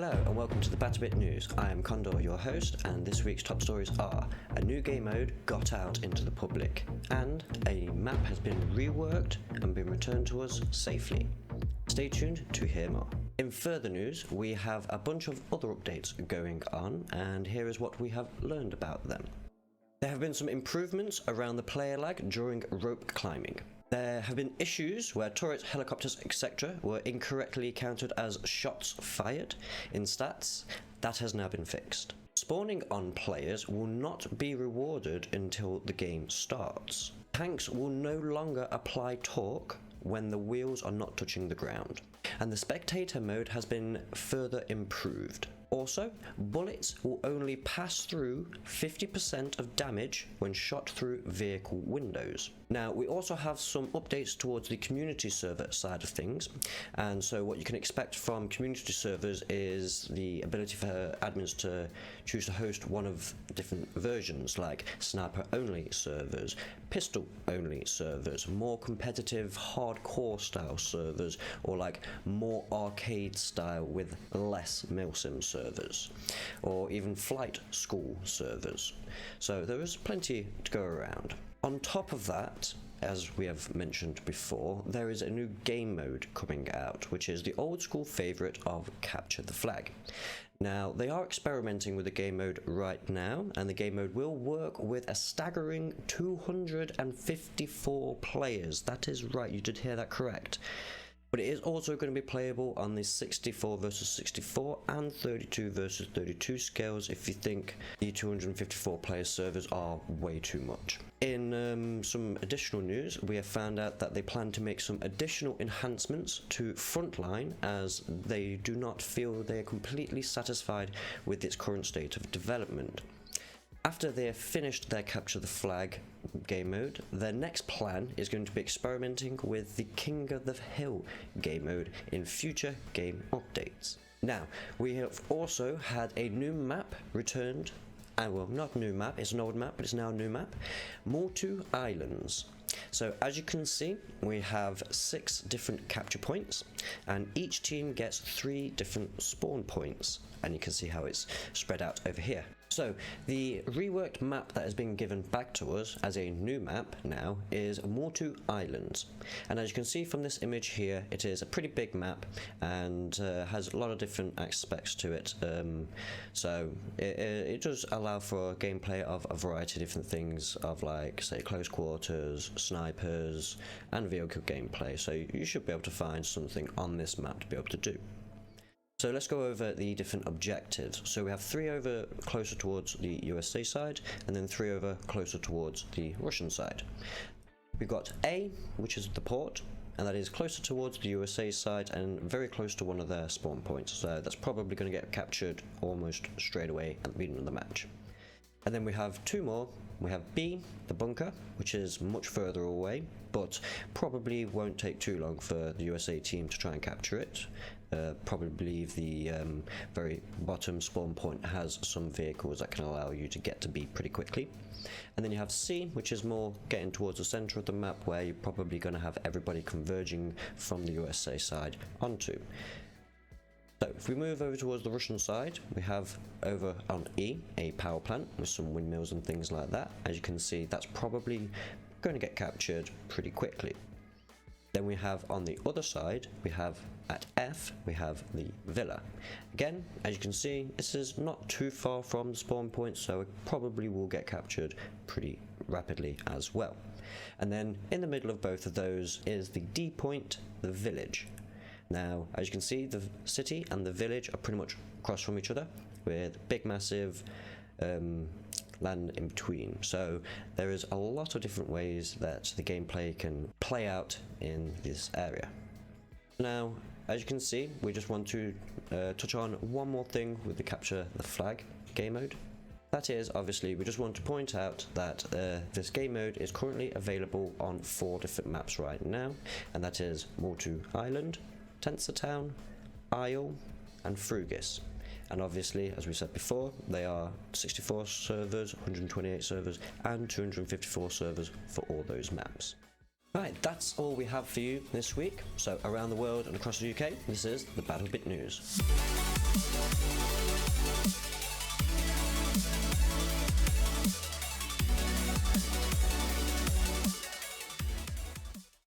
Hello and welcome to the BattleBit News. I am Condor, your host, and this week's top stories are: a new game mode got out into the public, and a map has been reworked and been returned to us safely. Stay tuned to hear more. In further news, we have a bunch of other updates going on, and here is what we have learned about them. There have been some improvements around the player lag during rope climbing. There have been issues where turrets, helicopters, etc. were incorrectly counted as shots fired in stats. That has now been fixed. Spawning on players will not be rewarded until the game starts. Tanks will no longer apply torque when the wheels are not touching the ground. And the spectator mode has been further improved. Also, bullets will only pass through 50% of damage when shot through vehicle windows. Now, we also have some updates towards the community server side of things, and so what you can expect from community servers is the ability for admins to choose to host one of different versions, like sniper only servers, pistol only servers, more competitive hardcore style servers, or like more arcade style with less milsim servers, or even flight school servers. So there is plenty to go around. On top of that, as we have mentioned before, there is a new game mode coming out, which is the old school favourite of Capture the Flag. Now, they are experimenting with the game mode right now, and the game mode will work with a staggering 254 players. That is right, you did hear that correct. But it is also going to be playable on the 64 versus 64 and 32 versus 32 scales if you think the 254 player servers are way too much. In some additional news, we have found out that they plan to make some additional enhancements to Frontline, as they do not feel they are completely satisfied with its current state of development. After they have finished their Capture the Flag game mode, their next plan is going to be experimenting with the King of the Hill game mode in future game updates. Now, we have also had a new map returned, well, not new map, it's an old map, but it's now a new map, Mortu Islands. So as you can see, we have 6 different capture points, and each team gets 3 different spawn points, and you can see how it's spread out over here. So the reworked map that has been given back to us as a new map now is Mortu Islands, and as you can see from this image here, it is a pretty big map and has a lot of different aspects to it. So it does allow for gameplay of a variety of different things, of like say close quarters, snipers, and vehicle gameplay. So you should be able to find something on this map to be able to do. So let's go over the different objectives. So we have 3 over closer towards the USA side, and then 3 over closer towards the Russian side. We've got A, which is the port, and that is closer towards the USA side and very close to one of their spawn points. So that's probably going to get captured almost straight away at the beginning of the match. And then we have 2 more. We have B, the bunker, which is much further away, but probably won't take too long for the USA team to try and capture it. Probably the very bottom spawn point has some vehicles that can allow you to get to B pretty quickly. And then you have C, which is more getting towards the center of the map, where you're probably going to have everybody converging from the USA side onto. So if we move over towards the Russian side, we have over on E a power plant with some windmills and things like that. As you can see, that's probably going to get captured pretty quickly. Then we have on the other side, we have at F, we have the villa. Again, as you can see, this is not too far from the spawn point, so it probably will get captured pretty rapidly as well. And then in the middle of both of those is the D point, the village. Now, as you can see, the city and the village are pretty much across from each other, with big massive land in between. So there is a lot of different ways that the gameplay can play out in this area. Now, as you can see, we just want to touch on one more thing with the Capture the Flag game mode. That is, obviously, we just want to point out that this game mode is currently available on 4 different maps right now, and that is Mortu Island, Tensertown, Isle, and Frugis. And obviously, as we said before, they are 64 servers, 128 servers, and 254 servers for all those maps. Right, that's all we have for you this week. So around the world and across the UK, this is the BattleBit News.